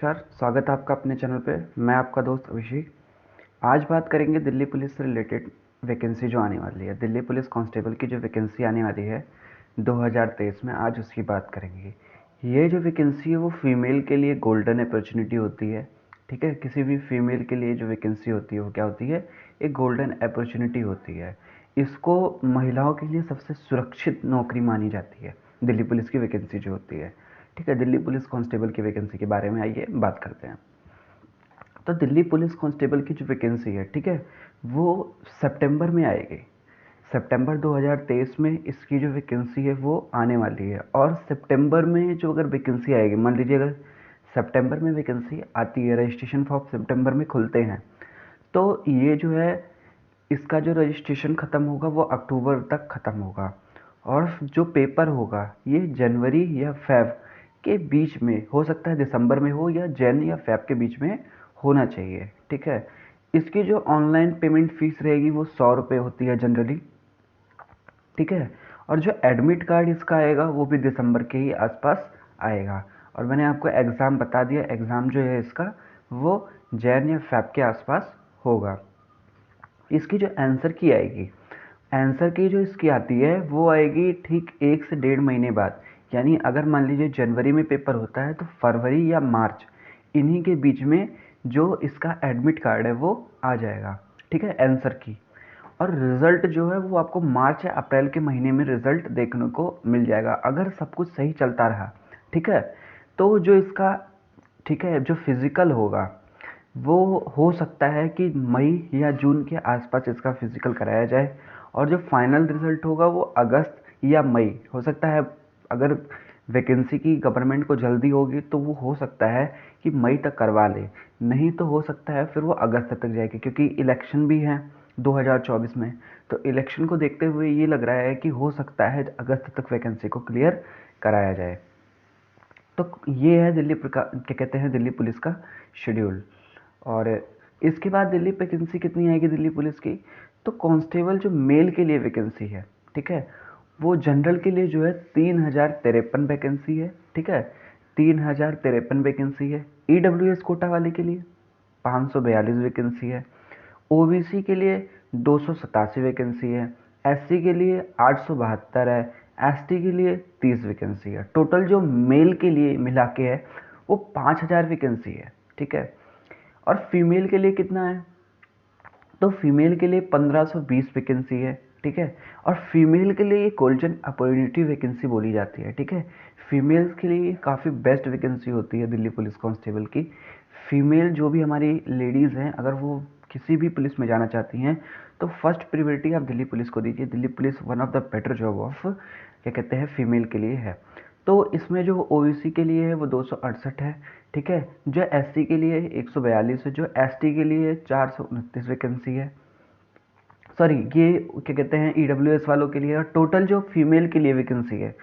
नमस्कार, स्वागत है आपका अपने चैनल पे। मैं आपका दोस्त अभिषेक। आज बात करेंगे दिल्ली पुलिस से रिलेटेड वैकेंसी जो आने वाली है। दिल्ली पुलिस कांस्टेबल की जो वैकेंसी आने वाली है 2023 में, आज उसकी बात करेंगे। ये जो वैकेंसी है वो फीमेल के लिए गोल्डन अपॉर्चुनिटी होती है। ठीक है, किसी भी फीमेल के लिए जो वैकेंसी होती है वो क्या होती है, एक गोल्डन अपॉर्चुनिटी होती है। इसको महिलाओं के लिए सबसे सुरक्षित नौकरी मानी जाती है, दिल्ली पुलिस की वैकेंसी जो होती है। ठीक है, दिल्ली पुलिस कांस्टेबल की वैकेंसी के बारे में आइए बात करते हैं। तो दिल्ली पुलिस कांस्टेबल की जो वैकेंसी है, ठीक है, वो सितंबर में आएगी। सितंबर 2023 में इसकी जो वैकेंसी है वो आने वाली है। और सितंबर में जो अगर वैकेंसी आएगी, मान लीजिए अगर सितंबर में वैकेंसी आती है, रजिस्ट्रेशन फॉर्म सितंबर में खुलते हैं, तो ये जो है इसका जो रजिस्ट्रेशन ख़त्म होगा वो अक्टूबर तक ख़त्म होगा। और जो पेपर होगा ये जनवरी या फेब के बीच में हो सकता है, दिसंबर में हो या जैन या फेब के बीच में होना चाहिए। ठीक है, इसकी जो ऑनलाइन पेमेंट फ़ीस रहेगी वो 100 रुपये होती है जनरली। ठीक है, और जो एडमिट कार्ड इसका आएगा वो भी दिसंबर के ही आसपास आएगा। और मैंने आपको एग्ज़ाम बता दिया, एग्ज़ाम जो है इसका वो जैन या फेब के आसपास होगा। इसकी जो आंसर की आएगी, आंसर की जो इसकी आती है वो आएगी ठीक 1 से 1.5 महीने बाद। यानी अगर मान लीजिए जनवरी में पेपर होता है तो फरवरी या मार्च, इन्हीं के बीच में जो इसका एडमिट कार्ड है वो आ जाएगा। ठीक है, आंसर की। और रिज़ल्ट जो है वो आपको मार्च या अप्रैल के महीने में रिज़ल्ट देखने को मिल जाएगा, अगर सब कुछ सही चलता रहा। ठीक है, तो जो इसका, ठीक है, जो फिज़िकल होगा वो हो सकता है कि मई या जून के आसपास इसका फिज़िकल कराया जाए। और जो फाइनल रिज़ल्ट होगा वो अगस्त या मई हो सकता है। अगर वैकेंसी की गवर्नमेंट को जल्दी होगी तो वो हो सकता है कि मई तक करवा ले, नहीं तो हो सकता है फिर वो अगस्त तक जाएगी, क्योंकि इलेक्शन भी है 2024 में। तो इलेक्शन को देखते हुए ये लग रहा है कि हो सकता है अगस्त तक वैकेंसी को क्लियर कराया जाए। तो ये है दिल्ली क्या कहते हैं, दिल्ली पुलिस का शेड्यूल। और इसके बाद दिल्ली वैकेंसी कितनी आएगी दिल्ली पुलिस की, तो कांस्टेबल जो मेल के लिए वैकेंसी है, ठीक है, वो जनरल के लिए जो है 3053 वैकेंसी है। ठीक है, 3053 वैकेंसी है। ईडब्ल्यूएस कोटा वाले के लिए 542 वैकेंसी है। ओबीसी के लिए 287 वैकेंसी है। एससी के लिए 872 है। एसटी के लिए 30 वैकेंसी है। टोटल जो मेल के लिए मिला के है वो 5000 वैकेंसी है। ठीक है, और फीमेल के लिए कितना है, तो फीमेल के लिए 1520 वैकेंसी है। ठीक है, और फीमेल के लिए ये गोल्डन अपॉर्चुनिटी वैकेंसी बोली जाती है। ठीक है, फीमेल्स के लिए काफ़ी बेस्ट वैकेंसी होती है दिल्ली पुलिस कांस्टेबल की। फीमेल जो भी हमारी लेडीज़ हैं, अगर वो किसी भी पुलिस में जाना चाहती हैं तो फर्स्ट प्रियोरिटी आप दिल्ली पुलिस को दीजिए। Delhi police one of the better job of, क्या कहते हैं, फीमेल के लिए है। तो इसमें जो ओबीसी के लिए है वो 268 है। ठीक है, जो एससी के लिए 142 है। जो एसटी के लिए 429 वैकेंसी है। सॉरी, ये क्या कहते हैं, ईडब्ल्यूएस वालों के लिए। टोटल जो फीमेल के लिए वैकेंसी है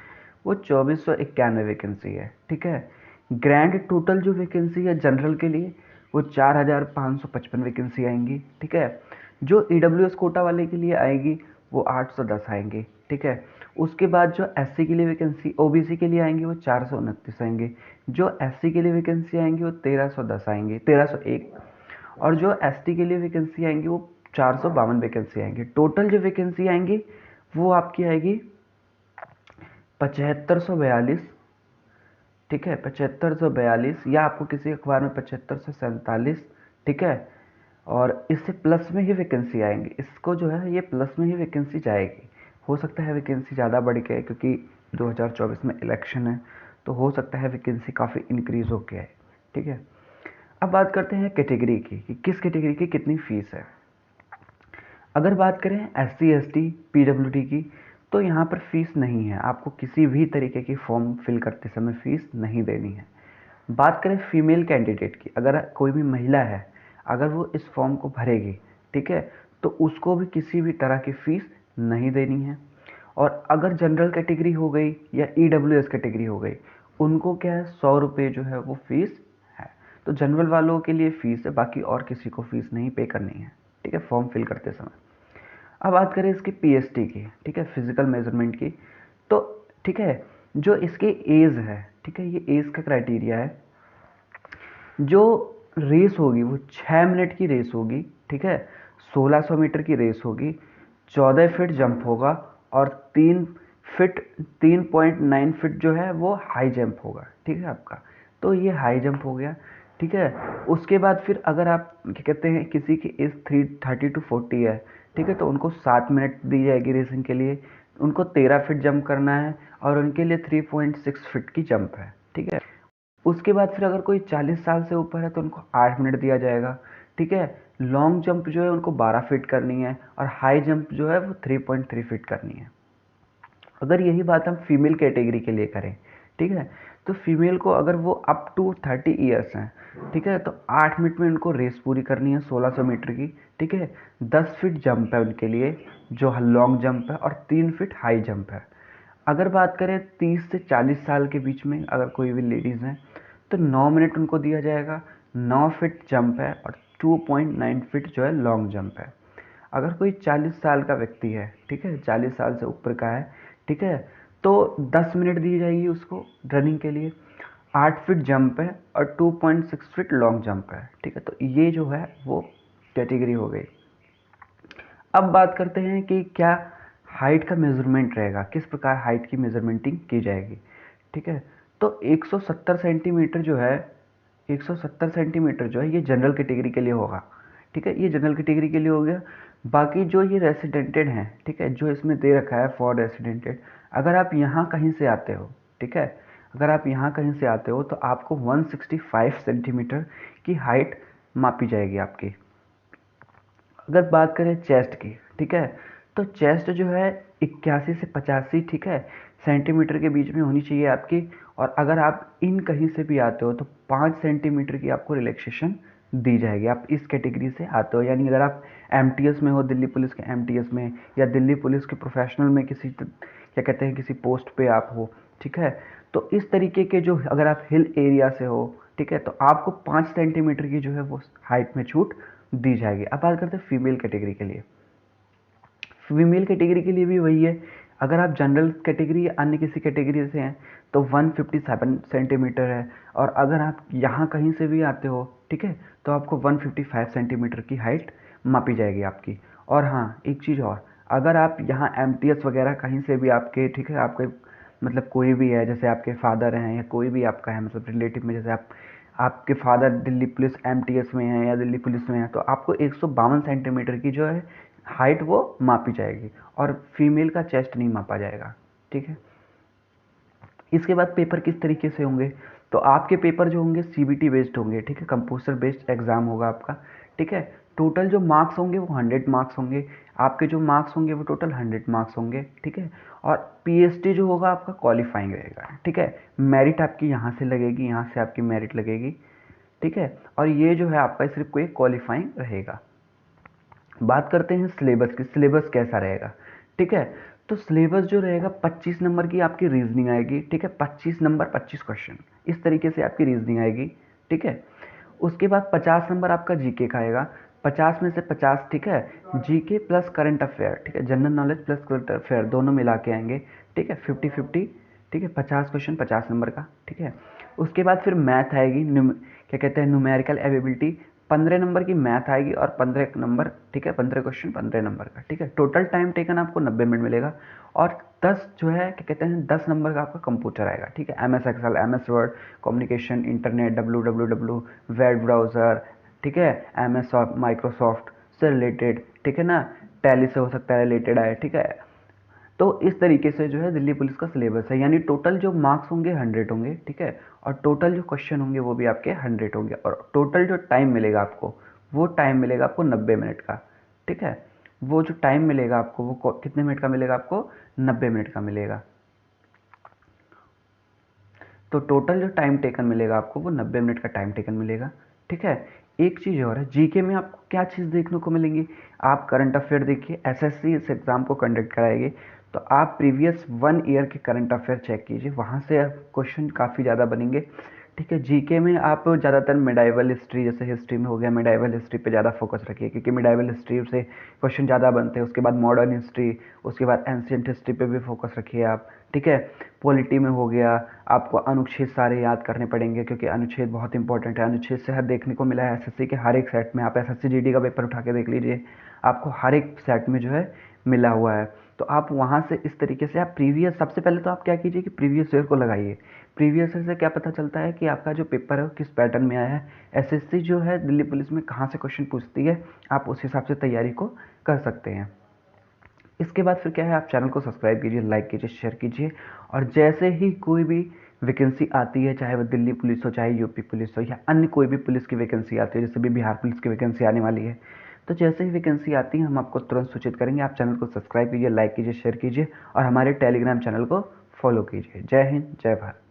वो 2491 वैकेंसी है। ठीक है, ग्रैंड टोटल जो वैकेंसी है जनरल के लिए वो 4555 वैकेंसी आएंगी। ठीक है, जो ईडब्ल्यूएस कोटा वाले के लिए आएगी वो 810 आएंगे। ठीक है, उसके बाद जो एससी के लिए वैकेंसी, ओबीसी के लिए आएंगे वो 429 आएंगे। जो एससी के लिए वैकेंसी आएंगी वो 1310 आएंगे, 1301। और जो एसटी के लिए वैकेंसी आएंगी वो 452 वैकेंसी आएंगी। टोटल जो वैकेंसी आएंगी वो आपकी आएगी 7542। ठीक है, 7542, या आपको किसी अखबार में 7547। ठीक है, और इससे प्लस में ही वैकेंसी आएंगी। इसको जो है ये प्लस में ही वैकेंसी जाएगी। हो सकता है वैकेंसी ज़्यादा बढ़ गए, क्योंकि 2024 में इलेक्शन है, तो हो सकता है वैकेंसी काफ़ी इंक्रीज़ हो गया है। ठीक है, अब बात करते हैं कैटेगरी की कि किस कैटेगरी की कितनी फ़ीस है। अगर बात करें एससी एसटी पीडब्ल्यूडी की, तो यहाँ पर फ़ीस नहीं है। आपको किसी भी तरीके की फॉर्म फिल करते समय फ़ीस नहीं देनी है। बात करें फीमेल कैंडिडेट की, अगर कोई भी महिला है, अगर वो इस फॉर्म को भरेगी, ठीक है, तो उसको भी किसी भी तरह की फ़ीस नहीं देनी है। और अगर जनरल कैटेगरी हो गई या ईडब्ल्यूएस कैटेगरी हो गई, उनको क्या है, 100 रुपये जो है वो फ़ीस है। तो जनरल वालों के लिए फ़ीस है, बाकी और किसी को फ़ीस नहीं पे करनी है। ठीक है, फॉर्म फिल करते समय। अब बात करें इसकी पीएसटी की, ठीक है, फिजिकल मेजरमेंट की, तो ठीक है, जो इसकी एज है, ठीक है, ये एज का क्राइटेरिया है। जो रेस होगी वो 6 मिनट की रेस होगी, ठीक है। 1600 मीटर की रेस होगी, 14 फीट जंप होगा और 3 फीट 3.9 फीट जो है वो हाई जंप होगा, ठीक है आपका। तो ये हाई जंप हो गया, ठीक है। उसके बाद फिर अगर आप क्या कहते हैं किसी की एज 30 to 40 है, ठीक है, तो उनको 7 मिनट दी जाएगी रेसिंग के लिए। उनको 13 फीट जंप करना है और उनके लिए 3.6 फीट की जंप है, ठीक है। उसके बाद फिर अगर कोई 40 साल से ऊपर है तो उनको 8 मिनट दिया जाएगा, ठीक है। लॉन्ग जंप जो है उनको 12 फीट करनी है और हाई जंप जो है वो 3.3 फीट करनी है। अगर यही बात हम फीमेल कैटेगरी के लिए करें, ठीक है, तो फीमेल को अगर वो अप टू 30 ईयर्स हैं, ठीक है, तो 8 मिनट में उनको रेस पूरी करनी है 1600 मीटर की, ठीक है। 10 फीट जंप है उनके लिए जो लॉन्ग जंप है और 3 फीट हाई जंप है। अगर बात करें 30 से 40 साल के बीच में अगर कोई भी लेडीज़ हैं तो 9 मिनट उनको दिया जाएगा। 9 फीट जंप है और 2.9 फीट जो है लॉन्ग जंप है। अगर कोई 40 साल का व्यक्ति है, ठीक है, 40 साल से ऊपर का है, ठीक है, तो 10 मिनट दी जाएगी उसको रनिंग के लिए। 8 फीट जंप है और 2.6 फीट लॉन्ग जंप है, ठीक है। तो ये जो है वो कैटेगरी हो गई। अब बात करते हैं कि क्या हाइट का मेज़रमेंट रहेगा, किस प्रकार हाइट की मेज़रमेंटिंग की जाएगी, ठीक है। तो 170 सेंटीमीटर जो है 170 सेंटीमीटर जो है ये जनरल कैटेगरी के लिए होगा, ठीक है, ये जनरल कैटेगरी के लिए हो गया। बाकी जो ये रेसिडेंटेड हैं, ठीक है, जो इसमें दे रखा है फॉर रेसिडेंटेड, अगर आप यहाँ कहीं से आते हो, ठीक है, अगर आप यहाँ कहीं से आते हो तो आपको 165 सेंटीमीटर की हाइट मापी जाएगी आपकी। अगर बात करें चेस्ट की, ठीक है, तो चेस्ट जो है 81 से 85, ठीक है, सेंटीमीटर के बीच में होनी चाहिए आपकी। और अगर आप इन कहीं से भी आते हो तो 5 सेंटीमीटर की आपको रिलैक्सेशन दी जाएगी। आप इस कैटेगरी से आते हो, यानी अगर आप एमटीएस में हो, दिल्ली पुलिस के एमटीएस में या दिल्ली पुलिस के प्रोफेशनल में किसी क्या कहते हैं किसी पोस्ट पे आप हो, ठीक है, तो इस तरीके के जो अगर आप हिल एरिया से हो, ठीक है, तो आपको 5 सेंटीमीटर की जो है वो हाइट में छूट दी जाएगी। अब बात करते हैं फीमेल कैटेगरी के लिए। फीमेल कैटेगरी के लिए भी वही है। अगर आप जनरल कैटेगरी या अन्य किसी कैटेगरी से हैं तो 157 सेंटीमीटर है। और अगर आप यहाँ कहीं से भी आते हो, ठीक है, तो आपको 155 सेंटीमीटर की हाइट मापी जाएगी आपकी। और हाँ, एक चीज़ और, अगर आप यहाँ एमटीएस वगैरह कहीं से भी आपके, ठीक है, आपके मतलब कोई भी है, जैसे आपके फादर हैं या कोई भी आपका है मतलब रिलेटिव में, जैसे आपके फादर दिल्ली पुलिस एमटीएस में हैं या दिल्ली पुलिस में हैं, तो आपको 152 सेंटीमीटर की जो है हाइट वो मापी जाएगी और फीमेल का चेस्ट नहीं मापा जाएगा, ठीक है। इसके बाद पेपर किस तरीके से होंगे, तो आपके पेपर जो होंगे सीबीटी बेस्ड होंगे, ठीक है, कंप्यूटर बेस्ड एग्जाम होगा आपका, ठीक है। टोटल जो मार्क्स होंगे वो 100 मार्क्स होंगे। आपके जो मार्क्स होंगे वो टोटल 100 मार्क्स होंगे, ठीक है। और पीएसटी जो होगा आपका क्वालिफाइंग रहेगा, ठीक है। मेरिट आपकी यहाँ से लगेगी, यहाँ से आपकी मेरिट लगेगी, ठीक है। और ये जो है आपका सिर्फ कोई क्वालिफाइंग रहेगा। बात करते हैं सिलेबस की, सिलेबस कैसा रहेगा, ठीक है। तो सिलेबस जो रहेगा 25 नंबर की आपकी रीजनिंग आएगी, ठीक है, 25 नंबर 25 क्वेश्चन, इस तरीके से आपकी रीजनिंग आएगी, ठीक है। उसके बाद 50 नंबर आपका जीके का आएगा, 50 में से 50, ठीक है, जीके प्लस करंट अफेयर, ठीक है, general knowledge plus current affair दोनों मिला के आएंगे, ठीक है, 50-50, ठीक है, 50 क्वेश्चन 50 नंबर का, ठीक है। उसके बाद फिर मैथ आएगी, क्या कहते हैं न्यूमेरिकल एबिलिटी, 15 नंबर की मैथ आएगी और 15 नंबर, ठीक है, 15 क्वेश्चन 15 नंबर का, ठीक है। टोटल टाइम टेकन आपको 90 मिनट मिलेगा। और 10 जो है क्या कहते हैं 10 नंबर का आपका कंप्यूटर आएगा, ठीक है, MS Excel, MS Word, communication, internet, www, web browser, ठीक है, एमएस माइक्रोसॉफ्ट से रिलेटेड, ठीक है ना, टैली से हो सकता है रिलेटेड आए, ठीक है। तो इस तरीके से जो है दिल्ली पुलिस का सिलेबस है, यानी टोटल जो मार्क्स होंगे 100 होंगे, ठीक है, और टोटल जो क्वेश्चन होंगे वो भी आपके 100 होंगे और टोटल जो टाइम मिलेगा आपको वो टाइम मिलेगा आपको 90 मिनट का, ठीक है। वो जो टाइम मिलेगा आपको वो कितने मिनट का मिलेगा आपको, 90 मिनट का मिलेगा। तो टोटल जो टाइम टेकन मिलेगा आपको वो 90 मिनट का टाइम टेकन मिलेगा, ठीक है। एक चीज़ और है, जीके में आपको क्या चीज़ देखने को मिलेंगी, आप करंट अफेयर देखिए, एसएससी इस एग्ज़ाम को कंडक्ट कराएगी, तो आप प्रीवियस 1 ईयर के करंट अफेयर चेक कीजिए, वहाँ से क्वेश्चन काफ़ी ज़्यादा बनेंगे, ठीक है, जीके में आप ज़्यादातर मिडाइवल हिस्ट्री, जैसे हिस्ट्री में हो गया, मिडाइवल हिस्ट्री पे ज़्यादा फोकस रखिए, क्योंकि मिडाइवल हिस्ट्री से क्वेश्चन ज़्यादा बनते हैं। उसके बाद मॉडर्न हिस्ट्री, उसके बाद एंशियंट हिस्ट्री पे भी फोकस रखिए आप। ठीक है, पॉलिटी में हो गया, आपको अनुच्छेद सारे याद करने पड़ेंगे, क्योंकि अनुच्छेद बहुत इंपॉर्टेंट है। अनुच्छेद से हर देखने को मिला है एसएससी के हर एक सेट में। आप एसएससी जीडी का पेपर उठा के देख लीजिए, आपको हर एक सेट में जो है मिला हुआ है। तो आप वहाँ से इस तरीके से आप प्रीवियस, सबसे पहले तो आप क्या कीजिए कि प्रीवियस ईयर को लगाइए। प्रीवियस ईयर से क्या पता चलता है कि आपका जो पेपर है वो किस पैटर्न में आया है, एसएससी जो है दिल्ली पुलिस में कहाँ से क्वेश्चन पूछती है, आप उस हिसाब से तैयारी को कर सकते हैं। इसके बाद फिर क्या है, आप चैनल को सब्सक्राइब कीजिए, लाइक कीजिए, शेयर कीजिए, और जैसे ही कोई भी वैकेंसी आती है, चाहे वो दिल्ली पुलिस हो, चाहे यूपी पुलिस हो, या अन्य कोई भी पुलिस की वैकेंसी आती है, जैसे भी बिहार पुलिस की वैकेंसी आने वाली है, तो जैसे ही वैकेंसी आती है हम आपको तुरंत सूचित करेंगे। आप चैनल को सब्सक्राइब कीजिए, लाइक कीजिए, शेयर कीजिए, और हमारे टेलीग्राम चैनल को फॉलो कीजिए। जय हिंद, जय भारत।